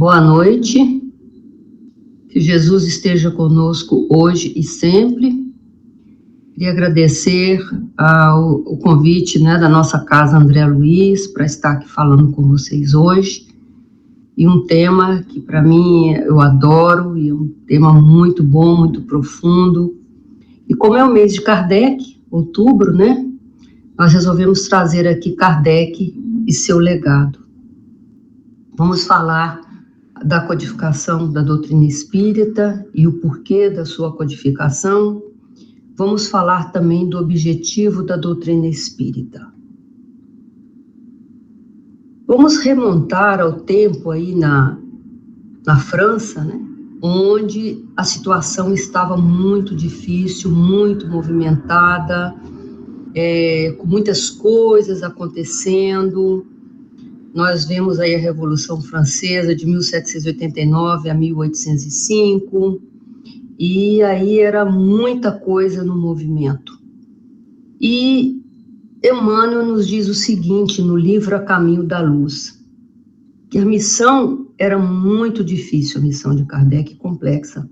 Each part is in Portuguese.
Boa noite, que Jesus esteja conosco hoje e sempre. Queria agradecer o convite, da nossa casa André Luiz para estar aqui falando com vocês hoje, e um tema que para mim eu adoro, e é um tema muito bom, muito profundo, e como é o mês de Kardec, outubro, nós resolvemos trazer aqui Kardec e seu legado. Vamos falar da codificação da doutrina espírita e o porquê da sua codificação. Vamos falar também do objetivo da doutrina espírita. Vamos remontar ao tempo aí na França, onde a situação estava muito difícil, muito movimentada, com muitas coisas acontecendo. Nós vemos aí a Revolução Francesa de 1789 a 1805, e aí era muita coisa no movimento. E Emmanuel nos diz o seguinte no livro A Caminho da Luz, que a missão era muito difícil, a missão de Kardec complexa,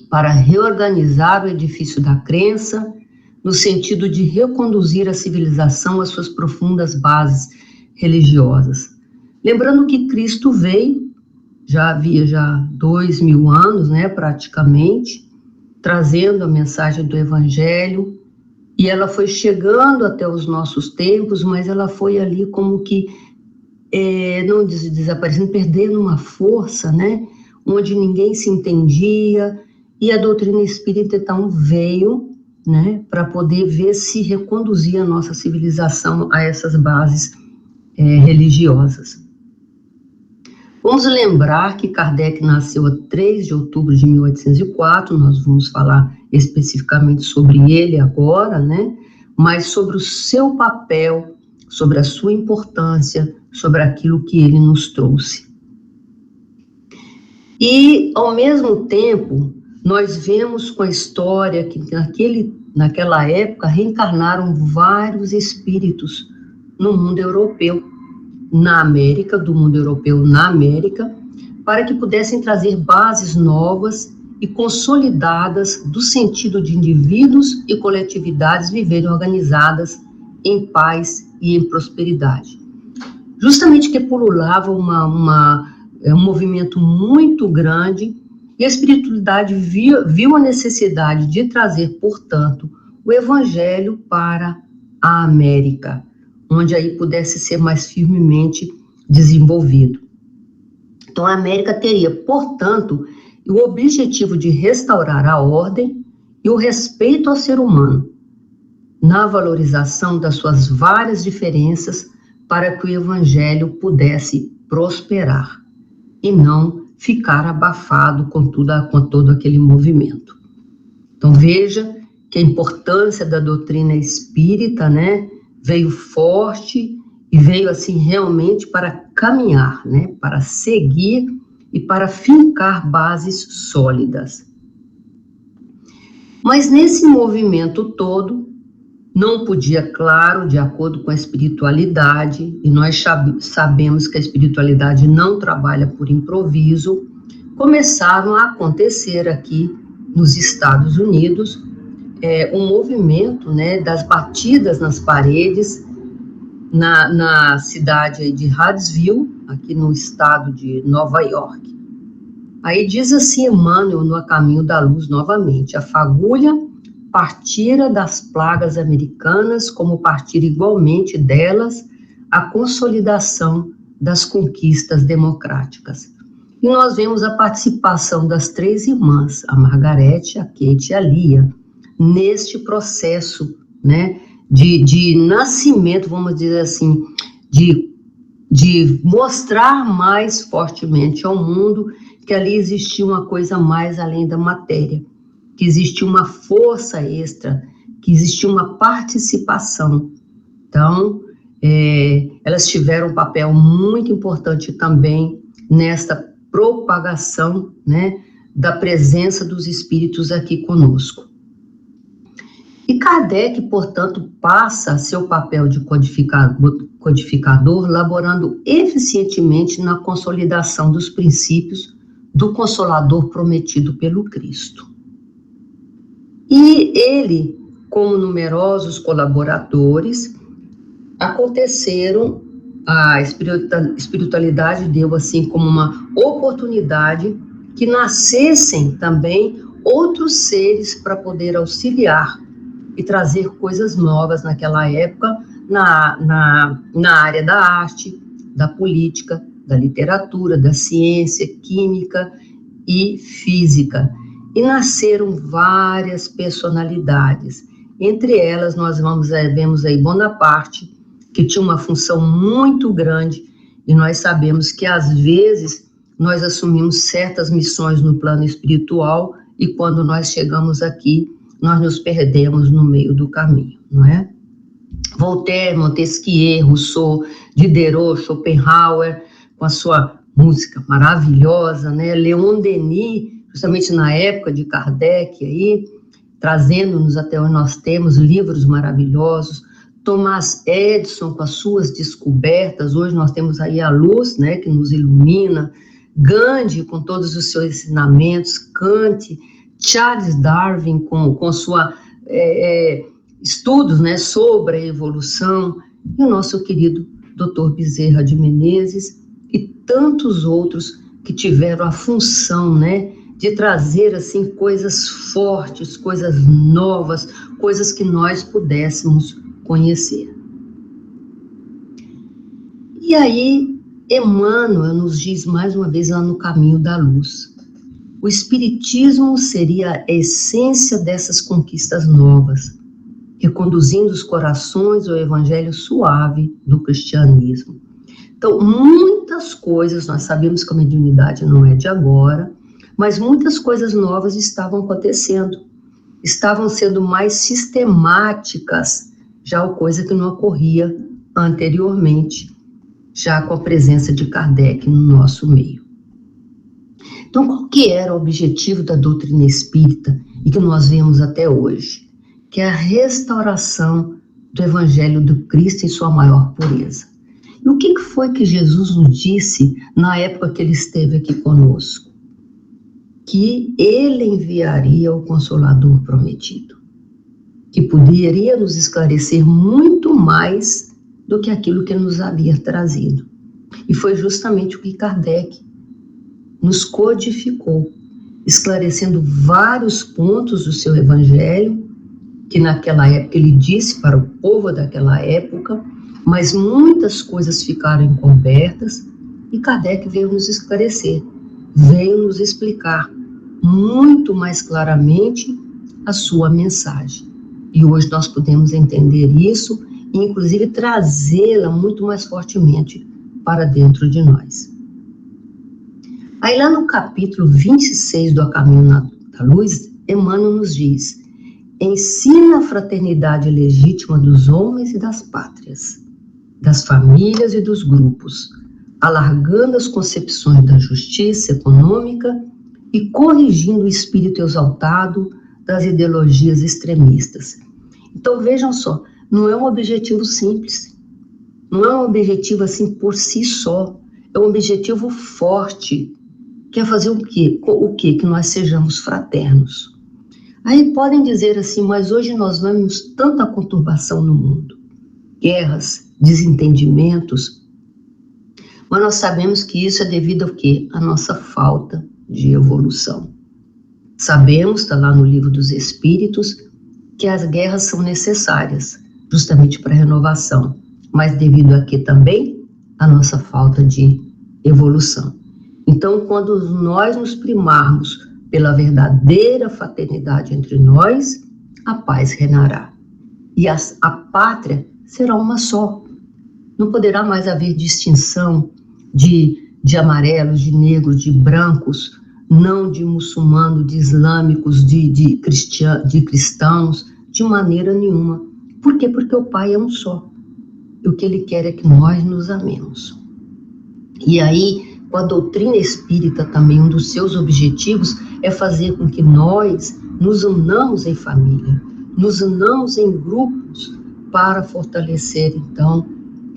para reorganizar o edifício da crença, no sentido de reconduzir a civilização às suas profundas bases religiosas. Lembrando que Cristo veio, já havia 2000 anos, praticamente, trazendo a mensagem do Evangelho, e ela foi chegando até os nossos tempos, mas ela foi ali como que, não desaparecendo, perdendo uma força, onde ninguém se entendia, e a doutrina espírita então veio, para poder ver se reconduzir a nossa civilização a essas bases religiosas. Vamos lembrar que Kardec nasceu a 3 de outubro de 1804, nós vamos falar especificamente sobre ele agora, mas sobre o seu papel, sobre a sua importância, sobre aquilo que ele nos trouxe. E, ao mesmo tempo, nós vemos com a história que naquela época reencarnaram vários espíritos no mundo europeu, na América, do mundo europeu na América, para que pudessem trazer bases novas e consolidadas do sentido de indivíduos e coletividades viverem organizadas em paz e em prosperidade. Justamente que pululava um movimento muito grande, e a espiritualidade viu a necessidade de trazer, portanto, o Evangelho para a América, onde aí pudesse ser mais firmemente desenvolvido. Então, a América teria, portanto, o objetivo de restaurar a ordem e o respeito ao ser humano, na valorização das suas várias diferenças, para que o Evangelho pudesse prosperar e não ficar abafado com todo aquele movimento. Então, veja que a importância da doutrina espírita, veio forte e veio assim realmente para caminhar, para seguir e para fincar bases sólidas. Mas nesse movimento todo, não podia, claro, de acordo com a espiritualidade, e nós sabemos que a espiritualidade não trabalha por improviso, começaram a acontecer aqui nos Estados Unidos um movimento, das batidas nas paredes, na cidade de Huntsville, aqui no estado de Nova York. Aí diz assim Emmanuel no A Caminho da Luz novamente: a fagulha partira das plagas americanas, como partira igualmente delas a consolidação das conquistas democráticas. E nós vemos a participação das 3 irmãs, a Margarete, a Kate e a Lia, neste processo, de nascimento, vamos dizer assim, de mostrar mais fortemente ao mundo que ali existia uma coisa mais além da matéria, que existia uma força extra, que existia uma participação. Então, elas tiveram um papel muito importante também nesta propagação, da presença dos espíritos aqui conosco. E Kardec, portanto, passa seu papel de codificador, laborando eficientemente na consolidação dos princípios do Consolador prometido pelo Cristo. E ele, como numerosos colaboradores, aconteceram, a espiritualidade deu assim como uma oportunidade que nascessem também outros seres para poder auxiliar e trazer coisas novas naquela época na área da arte, da política, da literatura, da ciência, química e física. E nasceram várias personalidades. Entre elas, nós vemos aí Bonaparte, que tinha uma função muito grande, e nós sabemos que, às vezes, nós assumimos certas missões no plano espiritual, e quando nós chegamos aqui, nós nos perdemos no meio do caminho, não é? Voltaire, Montesquieu, Rousseau, Diderot, Schopenhauer, com a sua música maravilhosa, né? Leon Denis, justamente na época de Kardec, aí, trazendo-nos até onde nós temos livros maravilhosos, Thomas Edison com as suas descobertas, hoje nós temos aí a luz, né, que nos ilumina, Gandhi com todos os seus ensinamentos, Kant, Charles Darwin com sua estudos, né, sobre a evolução, e o nosso querido Dr. Bezerra de Menezes e tantos outros que tiveram a função, né, de trazer assim coisas fortes, coisas novas, coisas que nós pudéssemos conhecer. E aí, Emmanuel nos diz mais uma vez lá no Caminho da Luz, o Espiritismo seria a essência dessas conquistas novas, reconduzindo os corações ao Evangelho suave do cristianismo. Então, muitas coisas, nós sabemos que a mediunidade não é de agora, mas muitas coisas novas estavam acontecendo, estavam sendo mais sistemáticas, já coisa que não ocorria anteriormente, já com a presença de Kardec no nosso meio. Então, qual que era o objetivo da doutrina espírita e que nós vemos até hoje? Que é a restauração do Evangelho do Cristo em sua maior pureza. E o que foi que Jesus nos disse na época que ele esteve aqui conosco? Que ele enviaria o Consolador prometido, que poderia nos esclarecer muito mais do que aquilo que ele nos havia trazido. E foi justamente o que Kardec nos codificou, esclarecendo vários pontos do seu Evangelho, que naquela época ele disse para o povo daquela época, mas muitas coisas ficaram encobertas e Kardec veio nos esclarecer, veio nos explicar muito mais claramente a sua mensagem. E hoje nós podemos entender isso e inclusive trazê-la muito mais fortemente para dentro de nós. Aí lá no capítulo 26 do A Caminho da Luz, Emmanuel nos diz: ensina a fraternidade legítima dos homens e das pátrias, das famílias e dos grupos, alargando as concepções da justiça econômica e corrigindo o espírito exaltado das ideologias extremistas. Então vejam só, não é um objetivo simples, não é um objetivo assim por si só, é um objetivo forte, que é fazer o quê? O quê? Que nós sejamos fraternos. Aí podem dizer assim, mas hoje nós vemos tanta conturbação no mundo, guerras, desentendimentos, mas nós sabemos que isso é devido ao quê? A nossa falta de evolução. Sabemos, está lá no Livro dos Espíritos, que as guerras são necessárias, justamente para a renovação, mas devido a quê também? A nossa falta de evolução. Então, quando nós nos primarmos pela verdadeira fraternidade entre nós, a paz reinará. E a pátria será uma só. Não poderá mais haver distinção de amarelos, de negros, de brancos, não de muçulmanos, de islâmicos, de cristãos, de maneira nenhuma. Por quê? Porque o Pai é um só. E o que Ele quer é que nós nos amemos. E aí, com a doutrina espírita também, um dos seus objetivos é fazer com que nós nos unamos em família, nos unamos em grupos para fortalecer, então,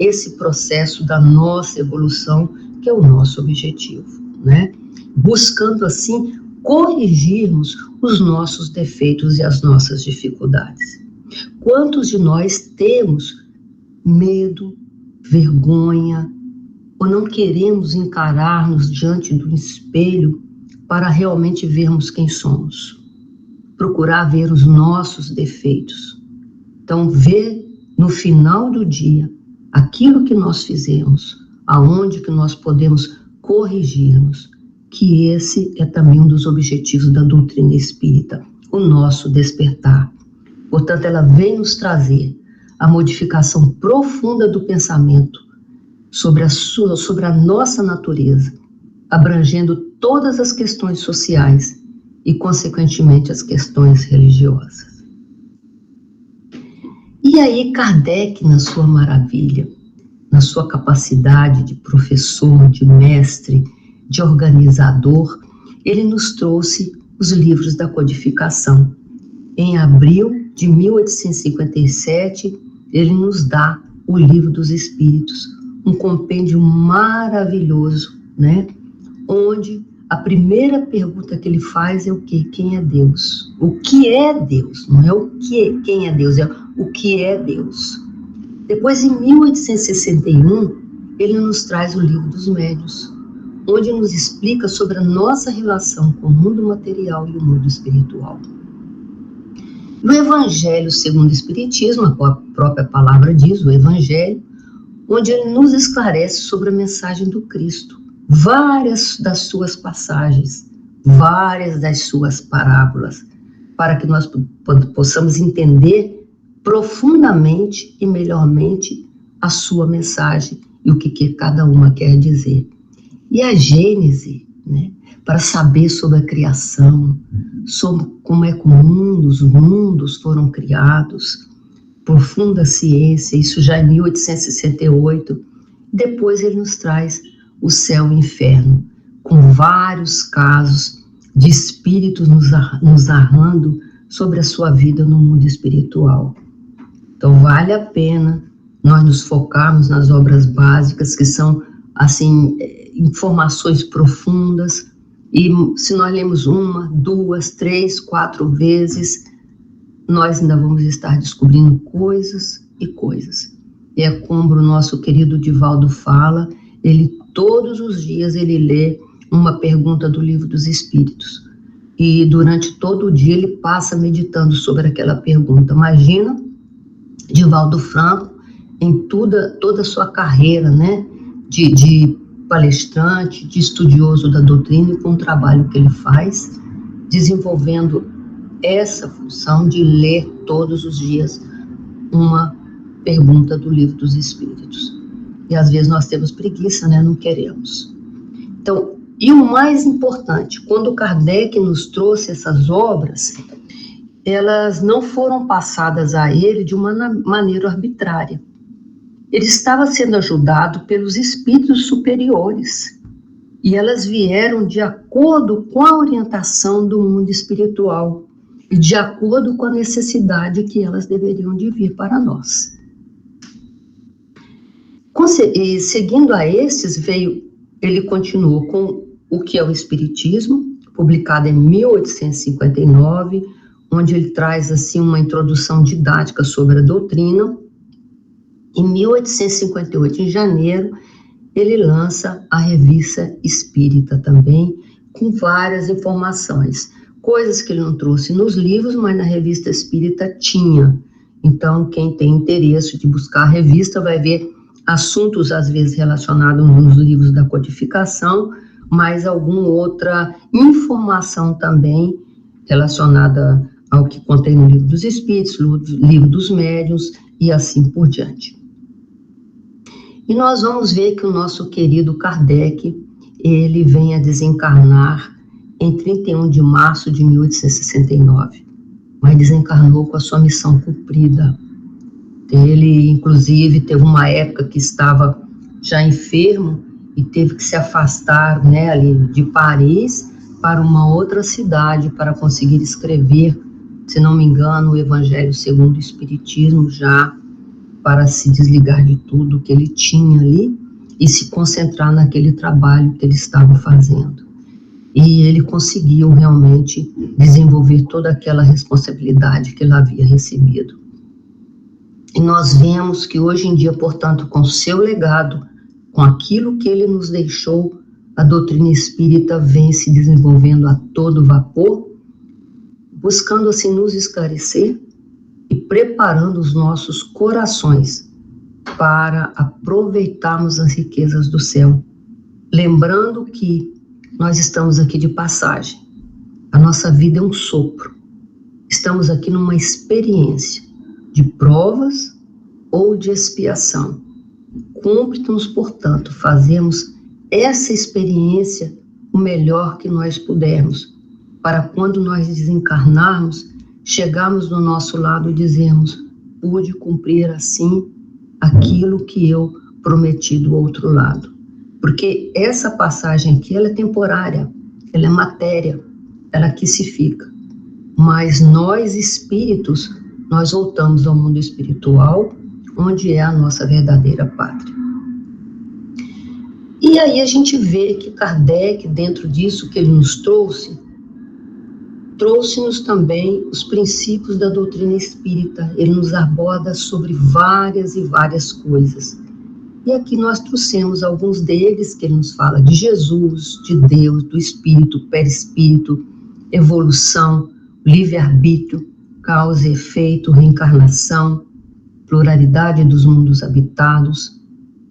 esse processo da nossa evolução, que é o nosso objetivo, né? Buscando, assim, corrigirmos os nossos defeitos e as nossas dificuldades. Quantos de nós temos medo, vergonha, ou não queremos encarar-nos diante do espelho para realmente vermos quem somos? Procurar ver os nossos defeitos. Então, ver no final do dia aquilo que nós fizemos, aonde que nós podemos corrigir-nos, que esse é também um dos objetivos da doutrina espírita, o nosso despertar. Portanto, ela vem nos trazer a modificação profunda do pensamento sobre a nossa natureza, abrangendo todas as questões sociais e, consequentemente, as questões religiosas. E aí, Kardec, na sua maravilha, na sua capacidade de professor, de mestre, de organizador, ele nos trouxe os livros da codificação. Em abril de 1857, ele nos dá o Livro dos Espíritos, um compêndio maravilhoso, né? Onde a primeira pergunta que ele faz é o quê? Quem é Deus? O que é Deus? Não é o que, quem é Deus, é o que é Deus. Depois, em 1861, ele nos traz o Livro dos Médiuns, onde nos explica sobre a nossa relação com o mundo material e o mundo espiritual. No Evangelho segundo o Espiritismo, a própria palavra diz, o Evangelho, onde ele nos esclarece sobre a mensagem do Cristo, várias das suas passagens, várias das suas parábolas, para que nós possamos entender profundamente e melhormente a sua mensagem e o que cada uma quer dizer. E a Gênese, né, para saber sobre a criação, sobre como é que os mundos foram criados, profunda ciência, isso já em 1868. Depois ele nos traz o céu e o inferno, com vários casos de espíritos nos narrando sobre a sua vida no mundo espiritual. Então vale a pena nós nos focarmos nas obras básicas, que são, assim, informações profundas, e se nós lemos 1, 2, 3, 4 vezes, nós ainda vamos estar descobrindo coisas e coisas. E é como o nosso querido Divaldo fala, ele todos os dias ele lê uma pergunta do Livro dos Espíritos, e durante todo o dia ele passa meditando sobre aquela pergunta. Imagina Divaldo Franco, em toda a sua carreira, né, de palestrante, de estudioso da doutrina, e com o trabalho que ele faz, desenvolvendo essa função de ler todos os dias uma pergunta do Livro dos Espíritos. E às vezes nós temos preguiça, né, não queremos. Então, e o mais importante, quando Kardec nos trouxe essas obras, elas não foram passadas a ele de uma maneira arbitrária. Ele estava sendo ajudado pelos espíritos superiores, e elas vieram de acordo com a orientação do mundo espiritual e de acordo com a necessidade que elas deveriam de vir para nós. E seguindo a estes, ele continuou com o que é o Espiritismo, publicado em 1859, onde ele traz assim uma introdução didática sobre a doutrina. Em 1858, em janeiro, ele lança a Revista Espírita também, com várias informações, coisas que ele não trouxe nos livros, mas na Revista Espírita tinha. Então, quem tem interesse de buscar a revista vai ver assuntos, às vezes, relacionados nos livros da codificação, mas alguma outra informação também relacionada ao que contém no Livro dos Espíritos, Livro dos Médiuns e assim por diante. E nós vamos ver que o nosso querido Kardec, ele vem a desencarnar em 31 de março de 1869, mas desencarnou com a sua missão cumprida. Ele, inclusive, teve uma época que estava já enfermo e teve que se afastar, né, ali de Paris para uma outra cidade para conseguir escrever, se não me engano, o Evangelho segundo o Espiritismo, já para se desligar de tudo que ele tinha ali e se concentrar naquele trabalho que ele estava fazendo. E ele conseguiu realmente desenvolver toda aquela responsabilidade que ele havia recebido. E nós vemos que hoje em dia, portanto, com o seu legado, com aquilo que ele nos deixou, a doutrina espírita vem se desenvolvendo a todo vapor, buscando assim nos esclarecer e preparando os nossos corações para aproveitarmos as riquezas do céu. Lembrando que nós estamos aqui de passagem. A nossa vida é um sopro. Estamos aqui numa experiência de provas ou de expiação. Cumpre-nos, portanto, fazermos essa experiência o melhor que nós pudermos, para quando nós desencarnarmos, chegarmos no nosso lado e dizermos: pude cumprir assim aquilo que eu prometi do outro lado. Porque essa passagem aqui, ela é temporária, ela é matéria, ela aqui se fica. Mas nós, espíritos, nós voltamos ao mundo espiritual, onde é a nossa verdadeira pátria. E aí a gente vê que Kardec, dentro disso que ele nos trouxe-nos também os princípios da doutrina espírita. Ele nos aborda sobre várias e várias coisas. E aqui nós trouxemos alguns deles, que ele nos fala de Jesus, de Deus, do espírito, perispírito, evolução, livre-arbítrio, causa e efeito, reencarnação, pluralidade dos mundos habitados,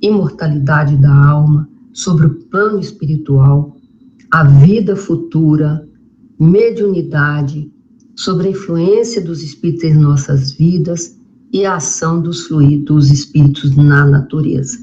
imortalidade da alma, sobre o plano espiritual, a vida futura, mediunidade, sobre a influência dos espíritos em nossas vidas e a ação dos fluidos dos espíritos na natureza.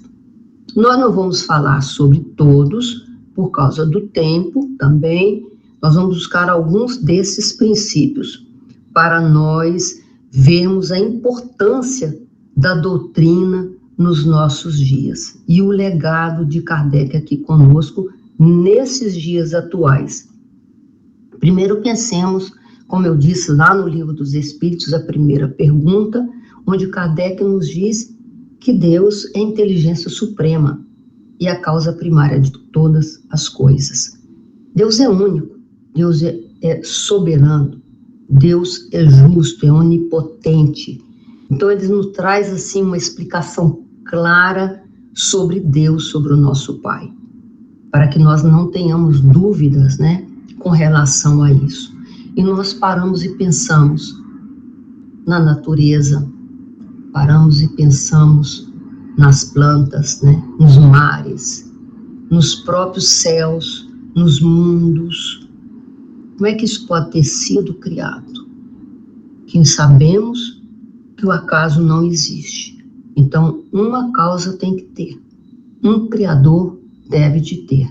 Nós não vamos falar sobre todos, por causa do tempo também. Nós vamos buscar alguns desses princípios para nós vermos a importância da doutrina nos nossos dias e o legado de Kardec aqui conosco nesses dias atuais. Primeiro pensemos, como eu disse lá no Livro dos Espíritos, a primeira pergunta, onde Kardec nos diz que Deus é a inteligência suprema e a causa primária de todas as coisas. Deus é único, Deus é soberano, Deus é justo, é onipotente. Então ele nos traz assim uma explicação clara sobre Deus, sobre o nosso Pai, para que nós não tenhamos dúvidas, né, com relação a isso. E nós paramos e pensamos na natureza, paramos e pensamos nas plantas, né, nos mares, nos próprios céus, nos mundos. Como é que isso pode ter sido criado? Que sabemos que o acaso não existe. Então, uma causa tem que ter. Um Criador deve de ter.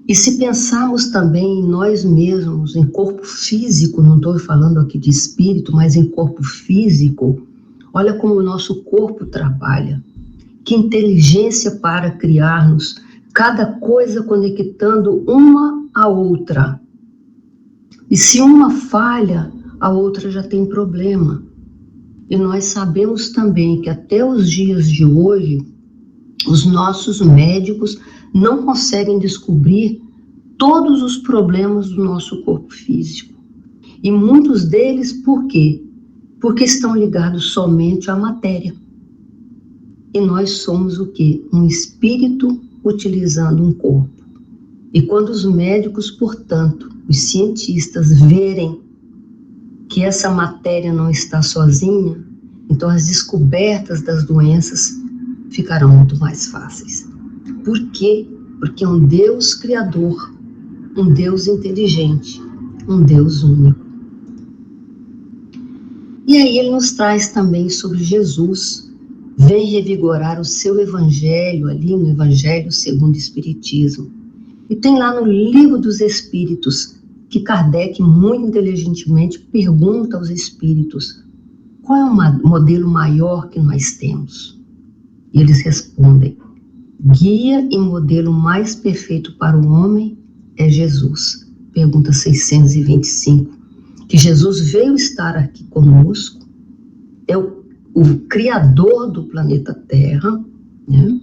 E se pensarmos também em nós mesmos, em corpo físico, não estou falando aqui de espírito, mas em corpo físico, olha como o nosso corpo trabalha. Que inteligência para criar-nos, cada coisa conectando uma à outra. E se uma falha, a outra já tem problema. E nós sabemos também que até os dias de hoje, os nossos médicos não conseguem descobrir todos os problemas do nosso corpo físico. E muitos deles, por quê? Porque estão ligados somente à matéria. E nós somos o quê? Um espírito utilizando um corpo. E quando os médicos, portanto, os cientistas verem que essa matéria não está sozinha, então as descobertas das doenças ficarão muito mais fáceis. Por quê? Porque é um Deus criador, um Deus inteligente, um Deus único. E aí ele nos traz também sobre Jesus, vem revigorar o seu evangelho, ali no Evangelho segundo o Espiritismo. E tem lá no Livro dos Espíritos, que Kardec, muito inteligentemente, pergunta aos espíritos, qual é o modelo maior que nós temos? E eles respondem, guia e modelo mais perfeito para o homem é Jesus. Pergunta 625. Que Jesus veio estar aqui conosco, é o o criador do planeta Terra, né?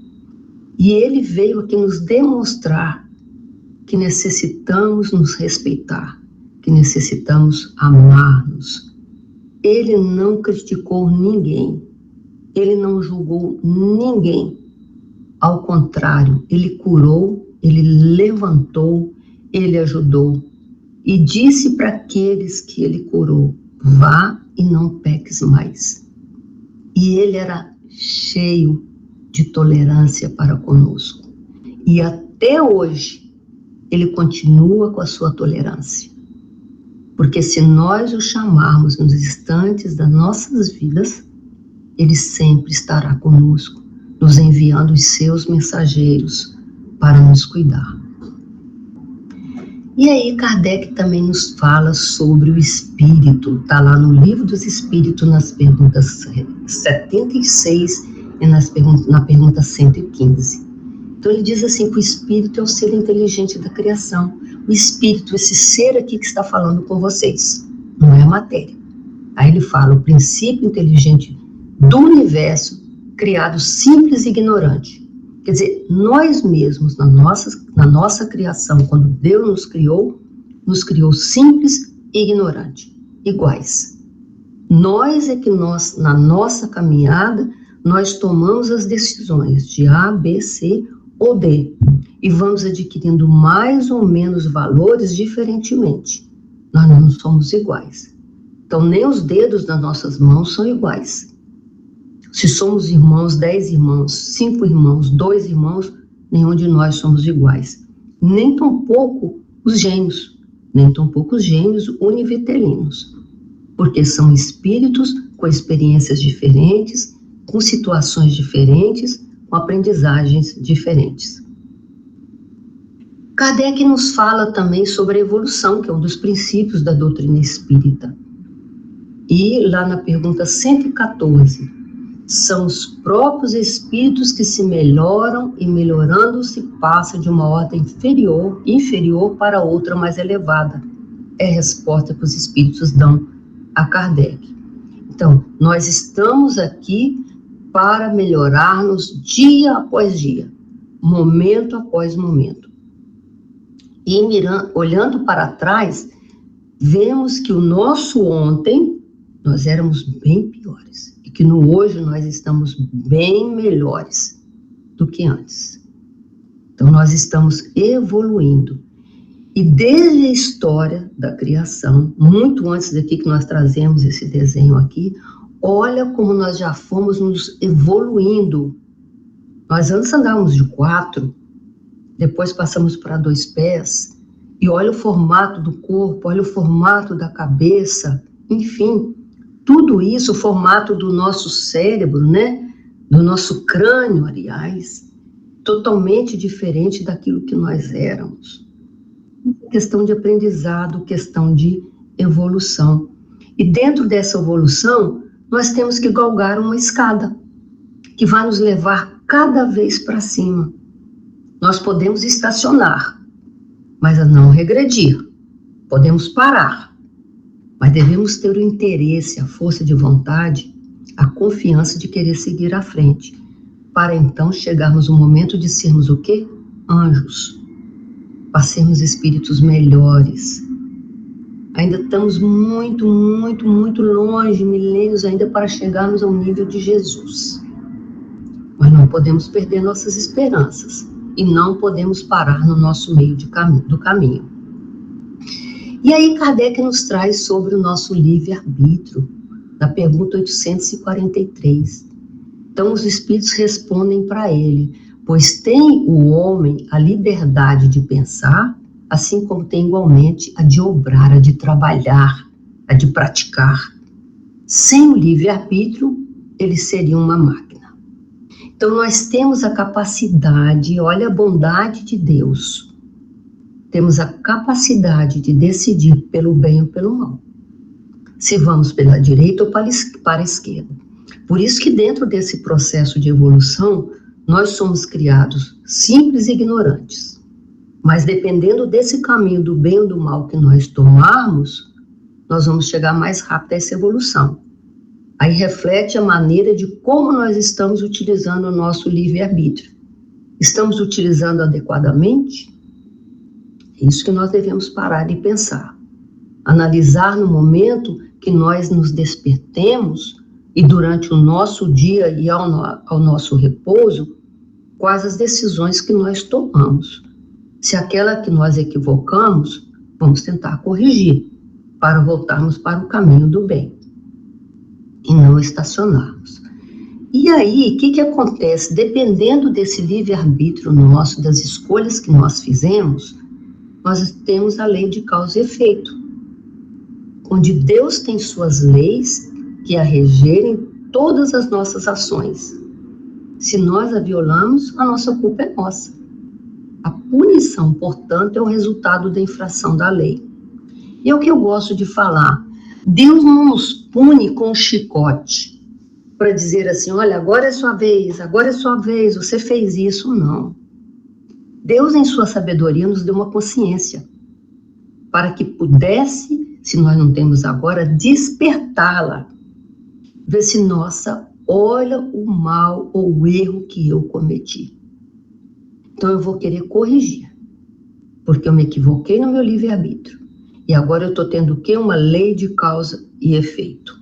E ele veio aqui nos demonstrar que necessitamos nos respeitar, que necessitamos amar-nos. Ele não criticou ninguém, ele não julgou ninguém. Ao contrário, ele curou, ele levantou, ele ajudou. E disse para aqueles que ele curou: vá e não peques mais. E ele era cheio de tolerância para conosco. E até hoje, ele continua com a sua tolerância. Porque se nós o chamarmos nos instantes das nossas vidas, ele sempre estará conosco, nos enviando os seus mensageiros para nos cuidar. E aí Kardec também nos fala sobre o Espírito, está lá no Livro dos Espíritos, nas perguntas 76 e na pergunta 115. Então ele diz assim que o Espírito é o ser inteligente da criação. O Espírito, esse ser aqui que está falando com vocês, não é a matéria. Aí ele fala: o princípio inteligente do universo, criado simples e ignorante. Quer dizer, nós mesmos, na nossa criação, quando Deus nos criou simples e ignorante, iguais. Nós é que na nossa caminhada, nós tomamos as decisões de A, B, C ou D, e vamos adquirindo mais ou menos valores diferentemente. Nós não somos iguais. Então, nem os dedos das nossas mãos são iguais. Se somos irmãos, 10 irmãos, 5 irmãos, 2 irmãos, nenhum de nós somos iguais. Nem tampouco os gêmeos, nem tampouco os gêmeos univitelinos, porque são espíritos com experiências diferentes, com situações diferentes, com aprendizagens diferentes. Kardec nos fala também sobre a evolução, que é um dos princípios da doutrina espírita. E lá na pergunta 114, são os próprios espíritos que se melhoram e melhorando-se passa de uma ordem inferior para outra mais elevada. É a resposta que os espíritos dão a Kardec. Então, nós estamos aqui para melhorar-nos dia após dia, momento após momento. E olhando para trás, vemos que o nosso ontem, nós éramos bem piores. Que no hoje nós estamos bem melhores do que antes. Então nós estamos evoluindo. E desde a história da criação, muito antes daqui que nós trazemos esse desenho aqui, olha como nós já fomos nos evoluindo. Nós antes andávamos de 4, depois passamos para 2 pés, e olha o formato do corpo, olha o formato da cabeça, enfim. Tudo isso, o formato do nosso cérebro, né? Do nosso crânio, aliás, totalmente diferente daquilo que nós éramos. Questão de aprendizado, questão de evolução. E dentro dessa evolução, nós temos que galgar uma escada, que vai nos levar cada vez para cima. Nós podemos estacionar, mas não regredir. Podemos parar. Mas devemos ter o interesse, a força de vontade, a confiança de querer seguir à frente, para então chegarmos no momento de sermos o quê? Anjos, para sermos espíritos melhores. Ainda estamos muito, muito, muito longe, milênios ainda para chegarmos ao nível de Jesus. Mas não podemos perder nossas esperanças e não podemos parar no nosso meio do caminho. E aí Kardec nos traz sobre o nosso livre-arbítrio, na pergunta 843. Então os espíritos respondem para ele: pois tem o homem a liberdade de pensar, assim como tem igualmente a de obrar, a de trabalhar, a de praticar. Sem o livre-arbítrio, ele seria uma máquina. Então nós temos a capacidade, olha a bondade de Deus, temos a capacidade de decidir pelo bem ou pelo mal, se vamos pela direita ou para a esquerda. Por isso que dentro desse processo de evolução, nós somos criados simples e ignorantes. Mas dependendo desse caminho do bem ou do mal que nós tomarmos, nós vamos chegar mais rápido a essa evolução. Aí reflete a maneira de como nós estamos utilizando o nosso livre-arbítrio. Estamos utilizando adequadamente? É isso que nós devemos parar e pensar. Analisar no momento que nós nos despertemos e durante o nosso dia e ao nosso repouso, quais as decisões que nós tomamos. Se aquela que nós equivocamos, vamos tentar corrigir, para voltarmos para o caminho do bem e não estacionarmos. E aí, o que acontece? Dependendo desse livre-arbítrio nosso, das escolhas que nós fizemos, nós temos a lei de causa e efeito, onde Deus tem suas leis que a regerem todas as nossas ações. Se nós a violamos, a nossa culpa é nossa. A punição, portanto, é o resultado da infração da lei. E é o que eu gosto de falar. Deus não nos pune com um chicote para dizer assim, olha, agora é sua vez, você fez isso. Não. Deus, em sua sabedoria, nos deu uma consciência para que pudesse, se nós não temos agora, despertá-la. Ver se, nossa, olha o mal ou o erro que eu cometi. Então eu vou querer corrigir, porque eu me equivoquei no meu livre-arbítrio. E agora eu estou tendo o quê? Uma lei de causa e efeito.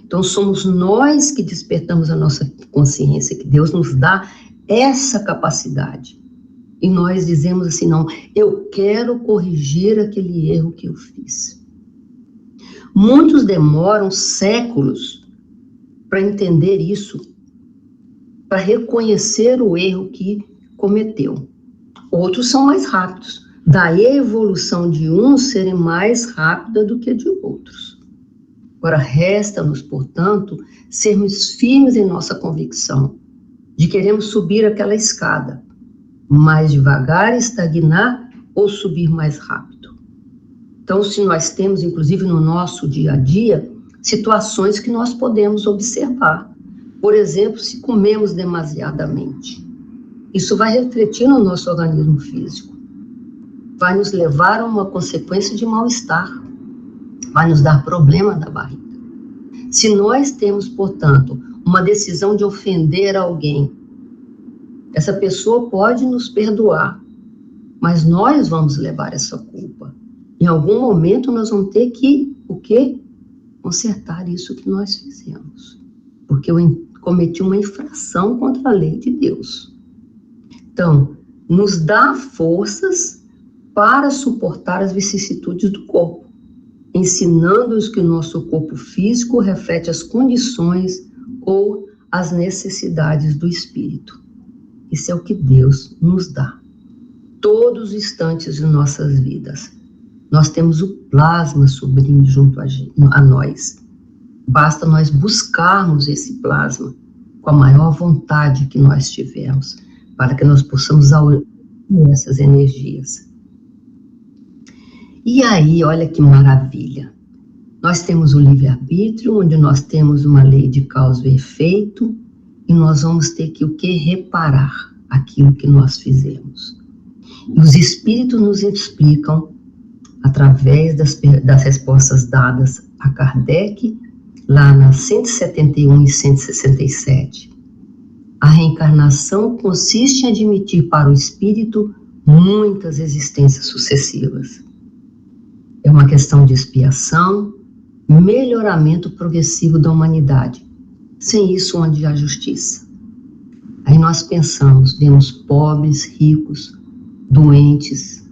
Então somos nós que despertamos a nossa consciência, que Deus nos dá essa capacidade. E nós dizemos assim, não, eu quero corrigir aquele erro que eu fiz. Muitos demoram séculos para entender isso, para reconhecer o erro que cometeu. Outros são mais rápidos. Daí a evolução de uns serem mais rápida do que a de outros. Agora, resta-nos, portanto, sermos firmes em nossa convicção de queremos subir aquela escada, mais devagar, estagnar ou subir mais rápido. Então, se nós temos, inclusive no nosso dia a dia, situações que nós podemos observar. Por exemplo, se comemos demasiadamente. Isso vai refletir no nosso organismo físico. Vai nos levar a uma consequência de mal-estar, vai nos dar problema da barriga. Se nós temos, portanto, uma decisão de ofender alguém, essa pessoa pode nos perdoar, mas nós vamos levar essa culpa. Em algum momento nós vamos ter que, o quê? Consertar isso que nós fizemos, porque eu cometi uma infração contra a lei de Deus. Então, nos dá forças para suportar as vicissitudes do corpo, ensinando-nos que o nosso corpo físico reflete as condições ou as necessidades do espírito. Isso é o que Deus nos dá. Todos os instantes de nossas vidas, nós temos o plasma subindo junto a nós. Basta nós buscarmos esse plasma com a maior vontade que nós tivermos, para que nós possamos aumentar essas energias. E aí, olha que maravilha. Nós temos o livre-arbítrio, onde nós temos uma lei de causa e efeito, e nós vamos ter que o quê? Reparar aquilo que nós fizemos. E os espíritos nos explicam, através das respostas dadas a Kardec, lá nas 171 e 167. A reencarnação consiste em admitir para o espírito muitas existências sucessivas. É uma questão de expiação, melhoramento progressivo da humanidade. Sem isso, onde há justiça? Aí nós pensamos, vemos pobres, ricos, doentes,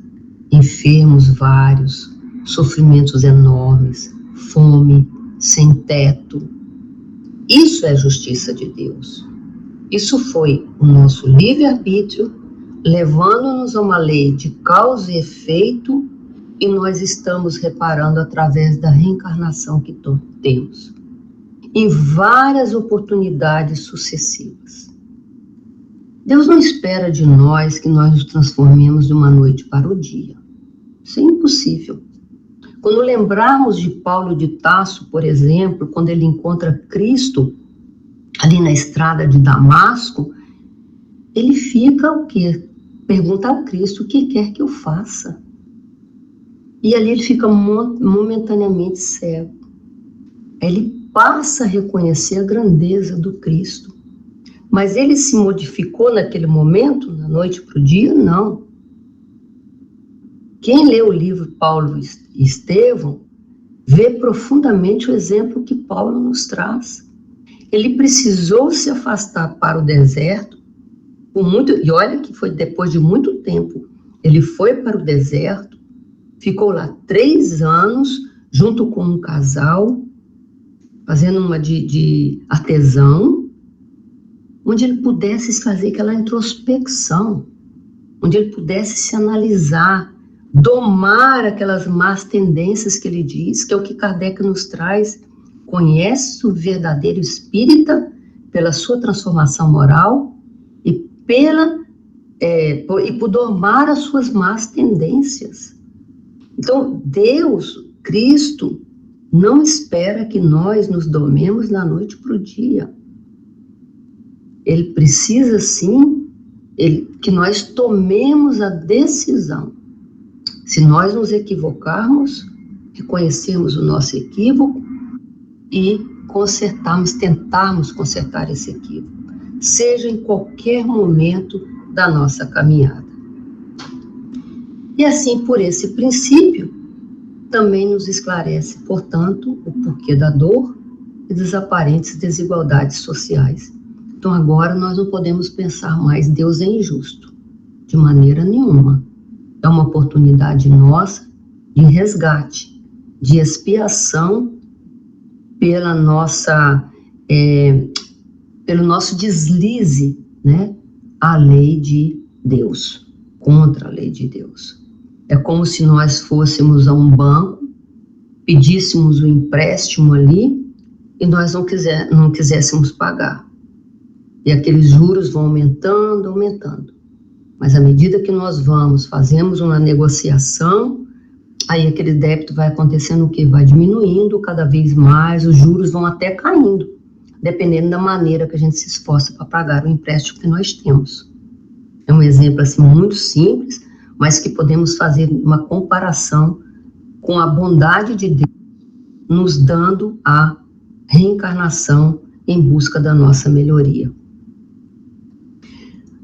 enfermos vários, sofrimentos enormes, fome, sem teto. Isso é justiça de Deus. Isso foi o nosso livre-arbítrio, levando-nos a uma lei de causa e efeito, e nós estamos reparando através da reencarnação que temos, em várias oportunidades sucessivas. Deus não espera de nós que nós nos transformemos de uma noite para o dia. Isso é impossível. Quando lembrarmos de Paulo de Tarso, por exemplo, quando ele encontra Cristo ali na estrada de Damasco, ele fica o quê? Pergunta ao Cristo, o que quer que eu faça? E ali ele fica momentaneamente cego. Aí ele passa a reconhecer a grandeza do Cristo. Mas ele se modificou naquele momento, da noite para o dia? Não. Quem lê o livro Paulo e Estevão, vê profundamente o exemplo que Paulo nos traz. Ele precisou se afastar para o deserto, e olha que foi depois de muito tempo. Ele foi para o deserto, ficou lá 3 anos, junto com um casal, fazendo uma de artesão, onde ele pudesse fazer aquela introspecção, onde ele pudesse se analisar, domar aquelas más tendências que ele diz, que é o que Kardec nos traz. Conhece o verdadeiro espírita pela sua transformação moral e por domar as suas más tendências. Então, Deus, Cristo, não espera que nós nos domemos da noite para o dia. Ele precisa, sim, que nós tomemos a decisão. Se nós nos equivocarmos, reconhecermos o nosso equívoco e tentarmos consertar esse equívoco, seja em qualquer momento da nossa caminhada. E assim, por esse princípio, também nos esclarece, portanto, o porquê da dor e das aparentes desigualdades sociais. Então, agora nós não podemos pensar mais Deus é injusto, de maneira nenhuma. É uma oportunidade nossa de resgate, de expiação pelo nosso deslize, né, à lei de Deus, contra a lei de Deus. É como se nós fôssemos a um banco, pedíssemos um empréstimo ali e nós não quiséssemos pagar. E aqueles juros vão aumentando, aumentando. Mas à medida que nós fazemos uma negociação, aí aquele débito vai acontecendo o quê? Vai diminuindo cada vez mais, os juros vão até caindo, dependendo da maneira que a gente se esforça para pagar o empréstimo que nós temos. É um exemplo assim muito simples, mas que podemos fazer uma comparação com a bondade de Deus, nos dando a reencarnação em busca da nossa melhoria.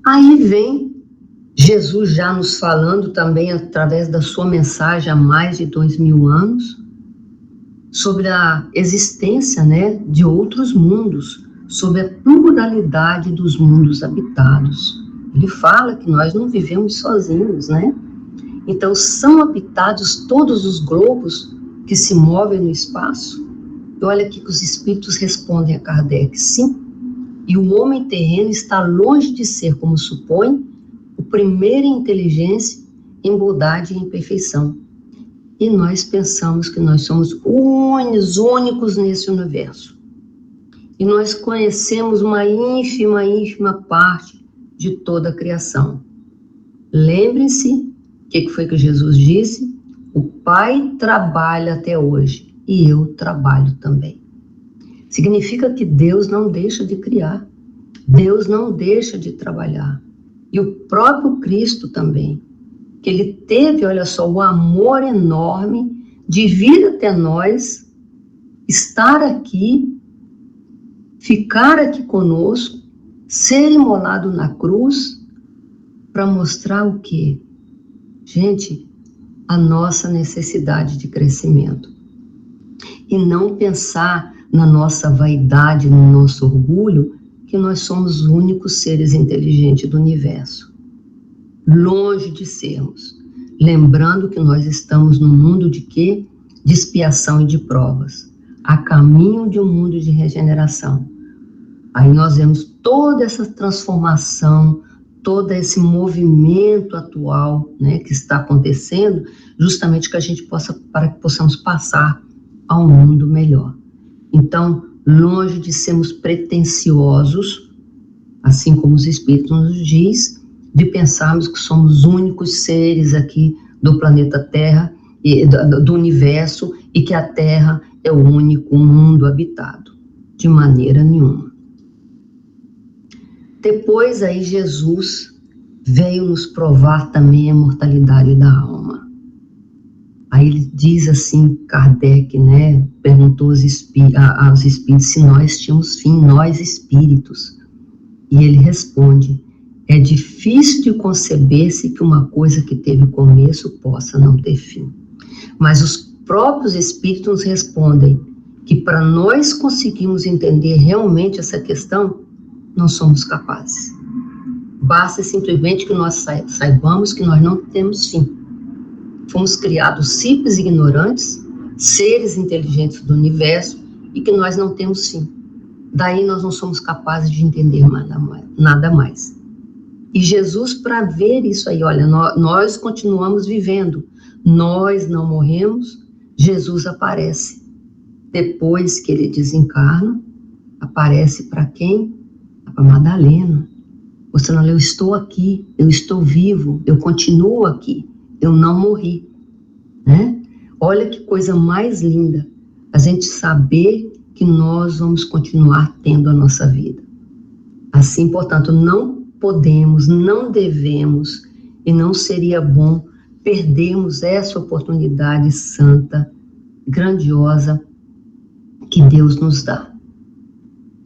Aí vem Jesus já nos falando também, através da sua mensagem há mais de 2000 anos, sobre a existência, né, de outros mundos, sobre a pluralidade dos mundos habitados. Ele fala que nós não vivemos sozinhos, né? Então, são habitados todos os globos que se movem no espaço? E olha aqui que os espíritos respondem a Kardec, sim. E o homem terreno está longe de ser, como supõe, o primeiro em inteligência, em bondade e em perfeição. E nós pensamos que nós somos únicos nesse universo. E nós conhecemos uma ínfima parte de toda a criação. Lembrem-se, o que foi que Jesus disse? O Pai trabalha até hoje e eu trabalho também. Significa que Deus não deixa de criar, Deus não deixa de trabalhar. E o próprio Cristo também, que ele teve, olha só, o amor enorme de vir até nós, estar aqui, ficar aqui conosco, ser imolado na cruz, para mostrar o quê? Gente, a nossa necessidade de crescimento. E não pensar na nossa vaidade, no nosso orgulho, que nós somos os únicos seres inteligentes do universo. Longe de sermos. Lembrando que nós estamos num mundo de quê? De expiação e de provas. A caminho de um mundo de regeneração. Aí nós vemos toda essa transformação, todo esse movimento atual, né, que está acontecendo, justamente para que possamos passar a um mundo melhor. Então, longe de sermos pretensiosos, assim como os Espíritos nos diz, de pensarmos que somos os únicos seres aqui do planeta Terra, e do universo, e que a Terra é o único mundo habitado. De maneira nenhuma. Depois aí Jesus veio nos provar também a mortalidade da alma. Aí ele diz assim, Kardec, né, perguntou aos espíritos se nós tínhamos fim, nós espíritos. E ele responde, é difícil de conceber-se que uma coisa que teve começo possa não ter fim. Mas os próprios espíritos nos respondem que para nós conseguirmos entender realmente essa questão, não somos capazes. Basta simplesmente que nós saibamos que nós não temos fim. Fomos criados simples e ignorantes, seres inteligentes do universo, e que nós não temos fim. Daí nós não somos capazes de entender nada mais. E Jesus, para ver isso aí, olha, nós continuamos vivendo, nós não morremos, Jesus aparece. Depois que ele desencarna, aparece para quem? Para Madalena. Mostrando, eu estou aqui, eu estou vivo, eu continuo aqui, eu não morri, né? Olha que coisa mais linda, a gente saber que nós vamos continuar tendo a nossa vida. Assim, portanto, não podemos, não devemos, e não seria bom perdermos essa oportunidade santa, grandiosa, que Deus nos dá.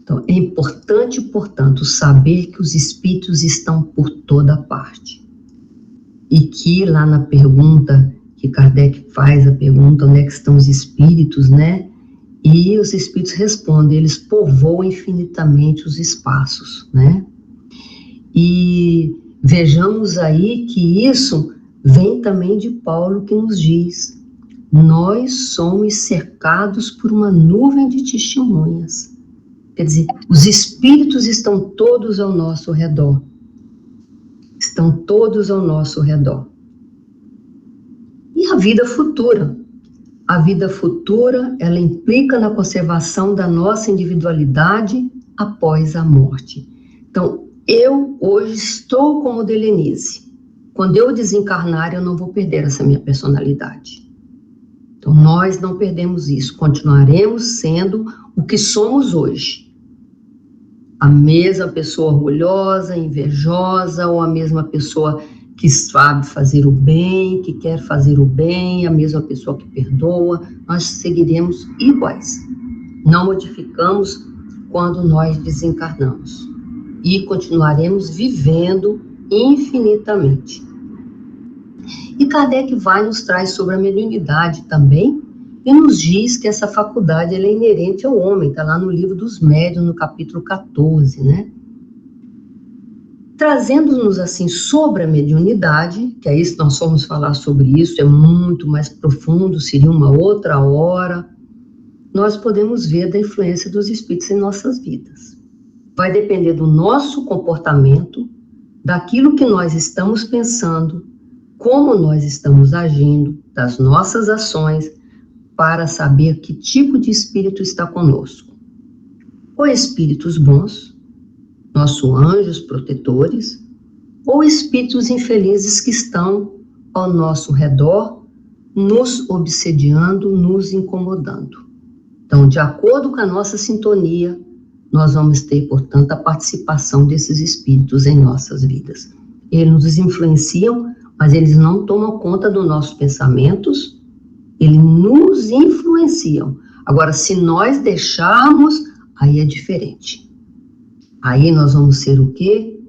Então, é importante, portanto, saber que os espíritos estão por toda parte. E que lá na pergunta que Kardec faz, a pergunta onde é que estão os espíritos, né? E os espíritos respondem, eles povoam infinitamente os espaços, né? E vejamos aí que isso vem também de Paulo, que nos diz, nós somos cercados por uma nuvem de testemunhas. Quer dizer, os espíritos estão todos ao nosso redor. Estão todos ao nosso redor. E a vida futura? A vida futura, ela implica na conservação da nossa individualidade após a morte. Então, eu hoje estou como Delenise. Quando eu desencarnar, eu não vou perder essa minha personalidade. Então, nós não perdemos isso. Continuaremos sendo o que somos hoje. A mesma pessoa orgulhosa, invejosa, ou a mesma pessoa que sabe fazer o bem, que quer fazer o bem, a mesma pessoa que perdoa, nós seguiremos iguais. Não modificamos quando nós desencarnamos. E continuaremos vivendo infinitamente. E Kardec nos traz sobre a mediunidade também, e nos diz que essa faculdade ela é inerente ao homem, está lá no livro dos Médiuns, no capítulo 14, né? Trazendo-nos assim sobre a mediunidade, que aí se nós formos falar sobre isso, é muito mais profundo, seria uma outra hora, nós podemos ver da influência dos espíritos em nossas vidas. Vai depender do nosso comportamento, daquilo que nós estamos pensando, como nós estamos agindo, das nossas ações, para saber que tipo de espírito está conosco. Ou espíritos bons, nossos anjos protetores, ou espíritos infelizes que estão ao nosso redor, nos obsediando, nos incomodando. Então, de acordo com a nossa sintonia, nós vamos ter, portanto, a participação desses espíritos em nossas vidas. Eles nos influenciam, mas eles não tomam conta dos nossos pensamentos, eles nos influenciam. Agora, se nós deixarmos, aí é diferente. Aí nós vamos ser o quê?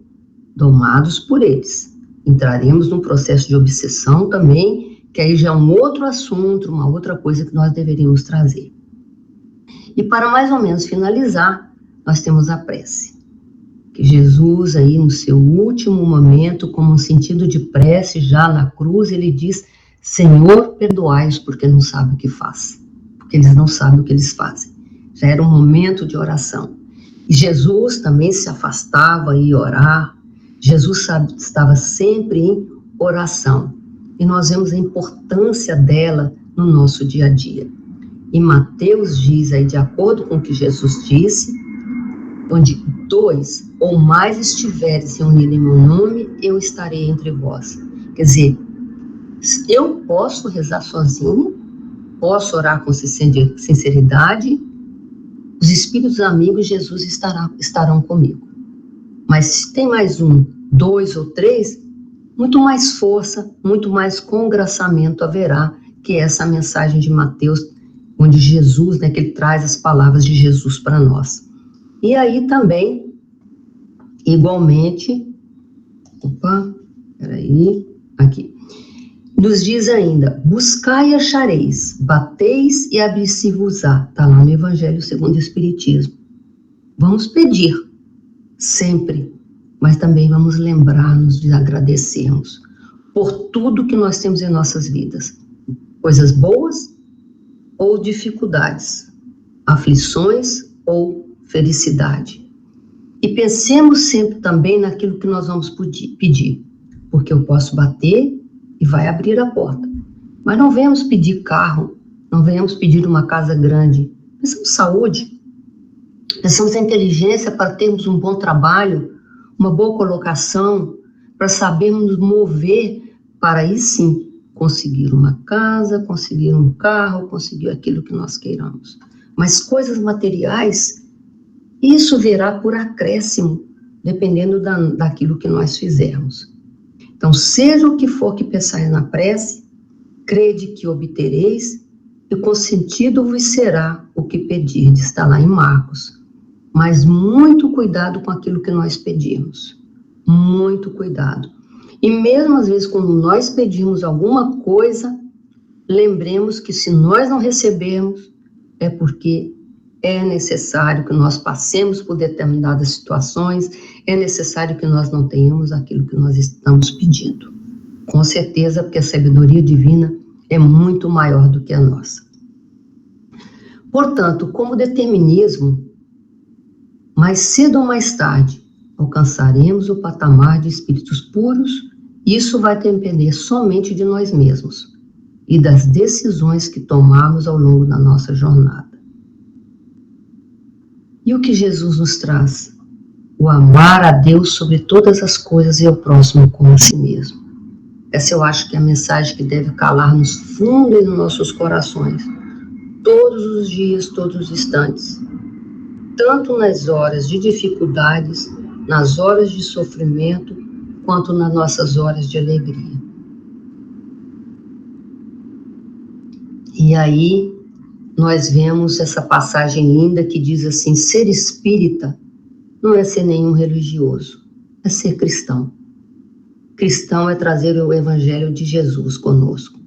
Domados por eles. Entraremos num processo de obsessão também, que aí já é um outro assunto, uma outra coisa que nós deveríamos trazer. E para mais ou menos finalizar, nós temos a prece. Que Jesus aí no seu último momento, como um sentido de prece, já na cruz, ele diz, Senhor, perdoai-os porque não sabem o que faz. Porque eles não sabem o que eles fazem. Já era um momento de oração. E Jesus também se afastava e ia orar. Jesus estava sempre em oração. E nós vemos a importância dela no nosso dia a dia. E Mateus diz aí, de acordo com o que Jesus disse, onde 2 ou mais estiveres reunidos em meu nome, eu estarei entre vós. Quer dizer, eu posso rezar sozinho, posso orar com sinceridade, os espíritos amigos de Jesus estarão comigo. Mas se tem mais 1, 2 ou 3, muito mais força, muito mais congraçamento haverá, que é essa mensagem de Mateus, onde Jesus, né, que ele traz as palavras de Jesus para nós. E aí também, igualmente, aqui, nos diz ainda, buscai e achareis, bateis e abrir-se-vos-á, está lá no Evangelho segundo o Espiritismo. Vamos pedir, sempre, mas também vamos lembrar-nos de agradecermos por tudo que nós temos em nossas vidas, coisas boas ou dificuldades, aflições ou felicidade. E pensemos sempre também naquilo que nós vamos pedir, porque eu posso bater e vai abrir a porta. Mas não venhamos pedir carro, não venhamos pedir uma casa grande. Pensamos saúde, pensamos em inteligência para termos um bom trabalho, uma boa colocação, para sabermos nos mover para aí sim conseguir uma casa, conseguir um carro, conseguir aquilo que nós queiramos. Mas coisas materiais, isso virá por acréscimo, dependendo daquilo que nós fizermos. Então, seja o que for que pensais na prece, crede que obtereis, e consentido vos será o que pedirdes, está lá em Marcos. Mas muito cuidado com aquilo que nós pedimos, muito cuidado. E mesmo às vezes quando nós pedimos alguma coisa, lembremos que se nós não recebermos, é porque é necessário que nós passemos por determinadas situações, é necessário que nós não tenhamos aquilo que nós estamos pedindo. Com certeza, porque a sabedoria divina é muito maior do que a nossa. Portanto, como determinismo, mais cedo ou mais tarde, alcançaremos o patamar de espíritos puros, e isso vai depender somente de nós mesmos e das decisões que tomarmos ao longo da nossa jornada. E o que Jesus nos traz? O amar a Deus sobre todas as coisas e ao próximo como a si mesmo. Essa eu acho que é a mensagem que deve calar nos fundos dos nossos corações, todos os dias, todos os instantes, tanto nas horas de dificuldades, nas horas de sofrimento, quanto nas nossas horas de alegria. E aí, nós vemos essa passagem linda que diz assim, ser espírita não é ser nenhum religioso, é ser cristão. Cristão é trazer o Evangelho de Jesus conosco,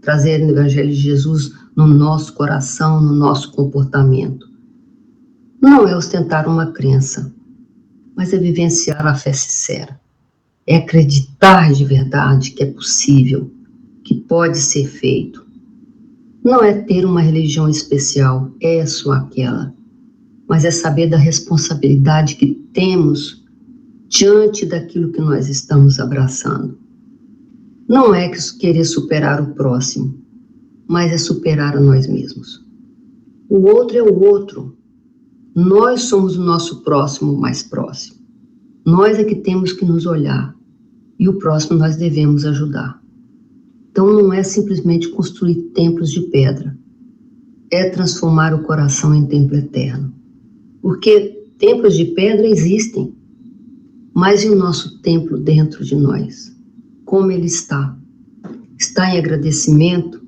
trazer o Evangelho de Jesus no nosso coração, no nosso comportamento. Não é ostentar uma crença, mas é vivenciar a fé sincera. É acreditar de verdade que é possível, que pode ser feito. Não é ter uma religião especial, essa ou aquela, mas é saber da responsabilidade que temos diante daquilo que nós estamos abraçando. Não é querer superar o próximo, mas é superar a nós mesmos. O outro é o outro. Nós somos o nosso próximo mais próximo. Nós é que temos que nos olhar e o próximo nós devemos ajudar. Então não é simplesmente construir templos de pedra, é transformar o coração em templo eterno. Porque templos de pedra existem, mas e o nosso templo dentro de nós? Como ele está? Está em agradecimento?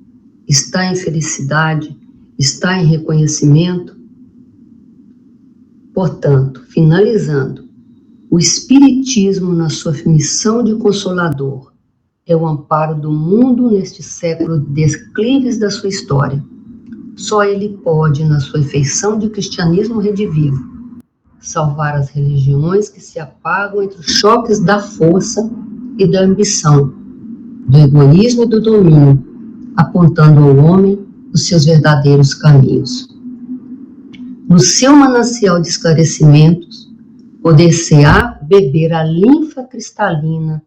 Está em felicidade? Está em reconhecimento? Portanto, finalizando, o Espiritismo, na sua missão de consolador, é o amparo do mundo neste século de declives da sua história. Só ele pode, na sua efeição de cristianismo redivivo, salvar as religiões que se apagam entre os choques da força e da ambição, do egoísmo e do domínio, apontando ao homem os seus verdadeiros caminhos. No seu manancial de esclarecimentos, poder-se-á beber a linfa cristalina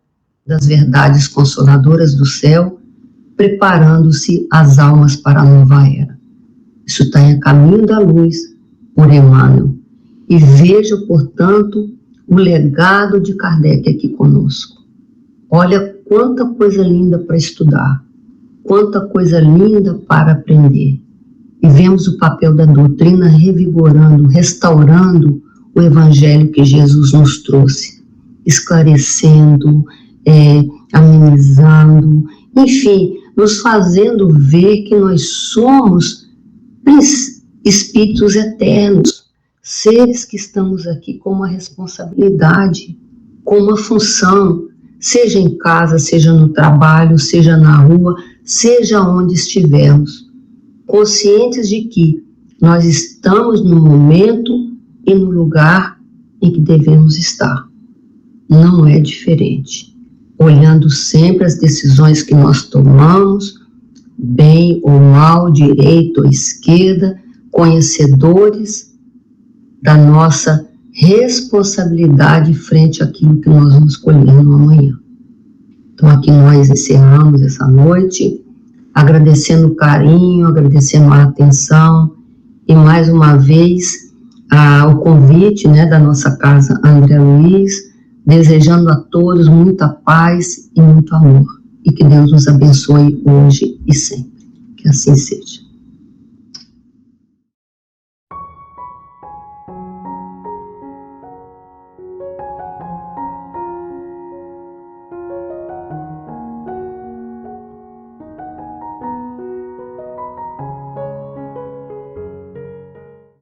das verdades consoladoras do céu, preparando-se as almas para a nova era. Isso está em A Caminho da Luz, por Emmanuel. E veja, portanto, o legado de Kardec aqui conosco. Olha quanta coisa linda para estudar, quanta coisa linda para aprender. E vemos o papel da doutrina revigorando, restaurando o Evangelho que Jesus nos trouxe, esclarecendo, amenizando, enfim, nos fazendo ver que nós somos espíritos eternos, seres que estamos aqui com uma responsabilidade, com uma função, seja em casa, seja no trabalho, seja na rua, seja onde estivermos, conscientes de que nós estamos no momento e no lugar em que devemos estar. Não é diferente. Olhando sempre as decisões que nós tomamos, bem ou mal, direita ou esquerda, conhecedores da nossa responsabilidade frente àquilo que nós vamos escolher no amanhã. Então aqui nós encerramos essa noite, agradecendo o carinho, agradecendo a atenção e mais uma vez o convite, né, da nossa casa André Luiz, desejando a todos muita paz e muito amor, e que Deus nos abençoe hoje e sempre. Que assim seja.